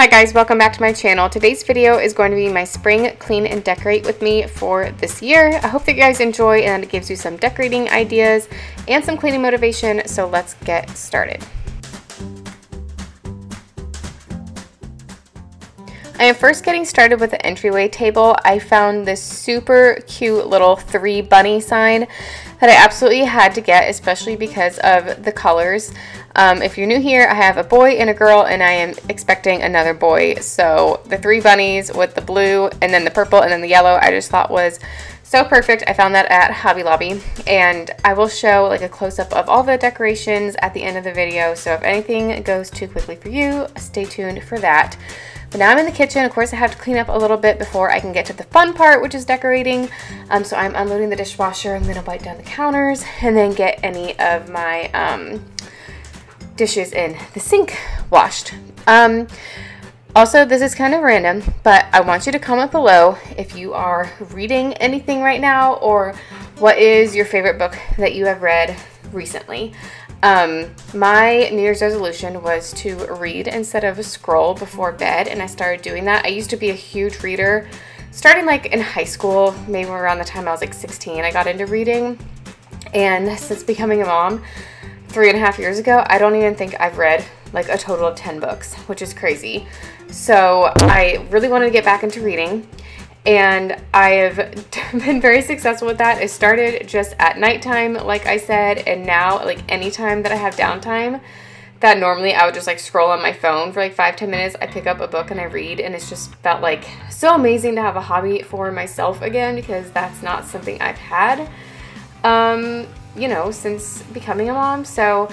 Hi guys, welcome back to my channel. Today's video is going to be my spring clean and decorate with me for this year. I hope that you guys enjoy and it gives you some decorating ideas and some cleaning motivation, so let's get started. I am first getting started with the entryway table. I found this super cute little 3 bunny sign that I absolutely had to get, especially because of the colors. If you're new here, I have a boy and a girl, and I am expecting another boy. So the 3 bunnies with the blue and then the purple and then the yellow, I just thought was so perfect. I found that at Hobby Lobby, and I will show like a close-up of all the decorations at the end of the video. So if anything goes too quickly for you, stay tuned for that. But now I'm in the kitchen. Of course, I have to clean up a little bit before I can get to the fun part, which is decorating. So I'm unloading the dishwasher. I'm going to wipe down the counters and then get any of my dishes in the sink washed. Also, this is kind of random, but I want you to comment below if you are reading anything right now, or what is your favorite book that you have read recently. My New Year's resolution was to read instead of scroll before bed, and I started doing that. I used to be a huge reader, starting like in high school, maybe around the time I was like 16, I got into reading. And since becoming a mom 3.5 years ago, I don't even think I've read like a total of 10 books, which is crazy. So I really wanted to get back into reading, and I have been very successful with that. It started just at nighttime, like I said, and now like anytime that I have downtime, that normally I would just like scroll on my phone for like 5-10 minutes, I pick up a book and I read, and it's just felt like so amazing to have a hobby for myself again, because that's not something I've had, you know, since becoming a mom. So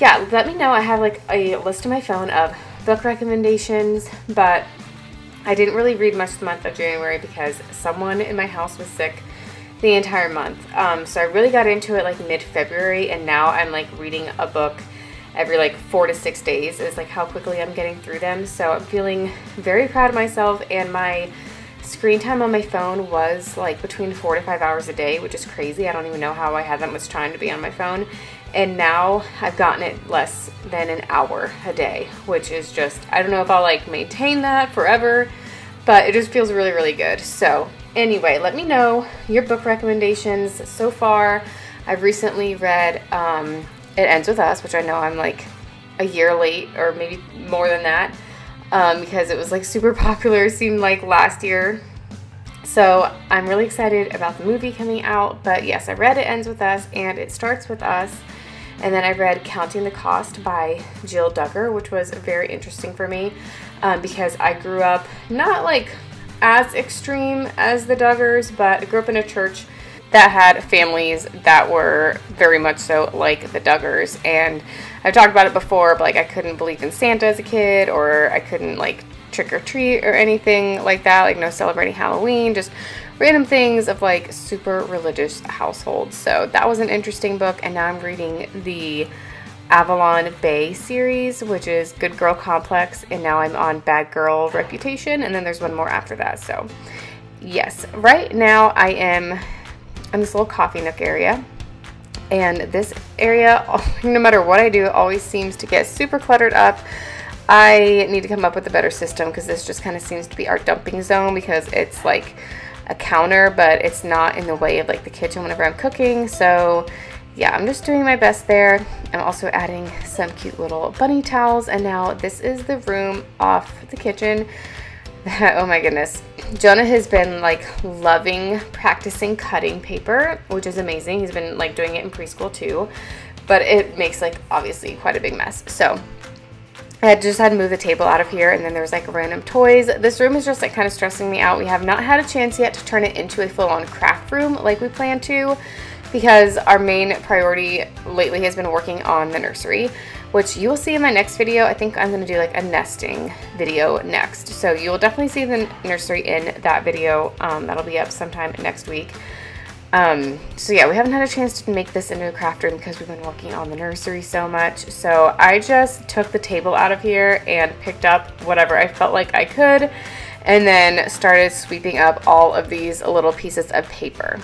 yeah, let me know. I have like a list on my phone of book recommendations, but I didn't really read much the month of January because someone in my house was sick the entire month. So I really got into it like mid-February, and now I'm like reading a book every like 4 to 6 days is like how quickly I'm getting through them. So I'm feeling very proud of myself, and my screen time on my phone was like between 4 to 5 hours a day, which is crazy. I don't even know how I had that much time to be on my phone. And now I've gotten it less than an hour a day, which is just, I don't know if I'll like maintain that forever, but it just feels really, really good. So anyway, let me know your book recommendations so far. I've recently read It Ends With Us, which I know I'm like a year late, or maybe more than that, because it was like super popular, it seemed like last year. So I'm really excited about the movie coming out. But yes, I read It Ends With Us and It Starts With Us. And then I read Counting the Cost by Jill Duggar, which was very interesting for me, because I grew up not like as extreme as the Duggars, but I grew up in a church that had families that were very much so like the Duggars. And I've talked about it before, but like I couldn't believe in Santa as a kid, or I couldn't like trick or treat or anything like that, like no celebrating Halloween, just random things of like super religious households. So that was an interesting book. And now I'm reading the Avalon Bay series, which is Good Girl Complex, and now I'm on Bad Girl Reputation, and then there's one more after that. So yes, right now I am in this little coffee nook area, and this area, no matter what I do, always seems to get super cluttered up. I need to come up with a better system, because this just kind of seems to be our dumping zone, because it's like a counter, but it's not in the way of like the kitchen whenever I'm cooking. So yeah, I'm just doing my best there. I'm also adding some cute little bunny towels, and now this is the room off the kitchen. Oh my goodness, Jonah has been like loving practicing cutting paper, which is amazing. He's been like doing it in preschool too, but it makes like obviously quite a big mess. So I just had to move the table out of here, and then there's like random toys. This room is just like kind of stressing me out. We have not had a chance yet to turn it into a full-on craft room like we plan to, because our main priority lately has been working on the nursery, which you will see in my next video. I think I'm going to do like a nesting video next. So you'll definitely see the nursery in that video. That'll be up sometime next week. So yeah, we haven't had a chance to make this into a craft room because we've been working on the nursery so much. So I just took the table out of here and picked up whatever I felt like I could, and then started sweeping up all of these little pieces of paper.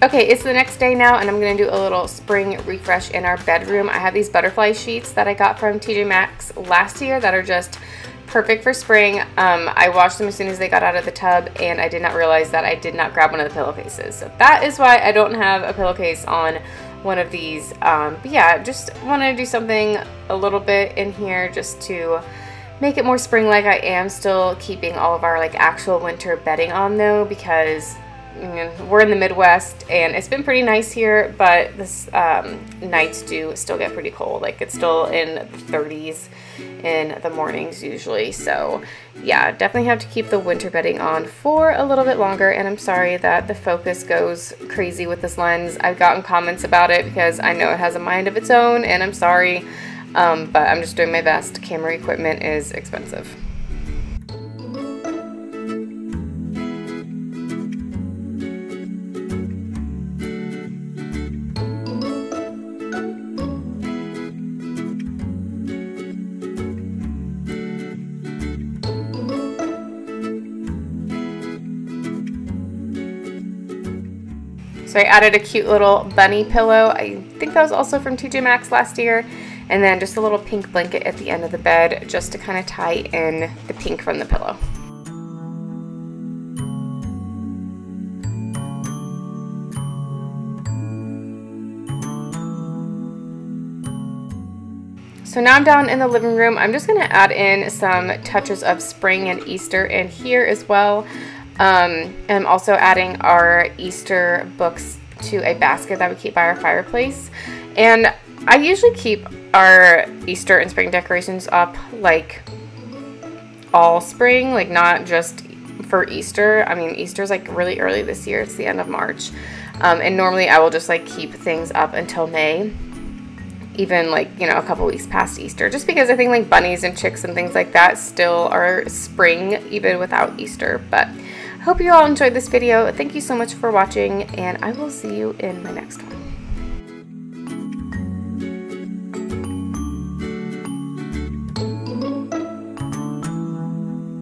Okay, it's the next day now, and I'm going to do a little spring refresh in our bedroom. I have these butterfly sheets that I got from TJ Maxx last year that are just perfect for spring. I washed them as soon as they got out of the tub, and I did not realize that I did not grab one of the pillowcases. So that is why I don't have a pillowcase on one of these. But yeah, just wanted to do something a little bit in here just to make it more spring-like. I am still keeping all of our like actual winter bedding on though, because we're in the Midwest and it's been pretty nice here, but this nights do still get pretty cold. Like it's still in the 30s in the mornings usually. So yeah, definitely have to keep the winter bedding on for a little bit longer. And I'm sorry that the focus goes crazy with this lens. I've gotten comments about it because I know it has a mind of its own, and I'm sorry, but I'm just doing my best. Camera equipment is expensive. So I added a cute little bunny pillow. I think that was also from TJ Maxx last year. And then just a little pink blanket at the end of the bed just to kind of tie in the pink from the pillow. So now I'm down in the living room. I'm just going to add in some touches of spring and Easter in here as well. I'm also adding our Easter books to a basket that we keep by our fireplace. And I usually keep our Easter and spring decorations up like all spring, like not just for Easter. I mean, Easter's like really early this year. It's the end of March. And normally I will just like keep things up until May, even like, you know, a couple weeks past Easter, just because I think like bunnies and chicks and things like that still are spring even without Easter. But I hope you all enjoyed this video. Thank you so much for watching, and I will see you in my next one.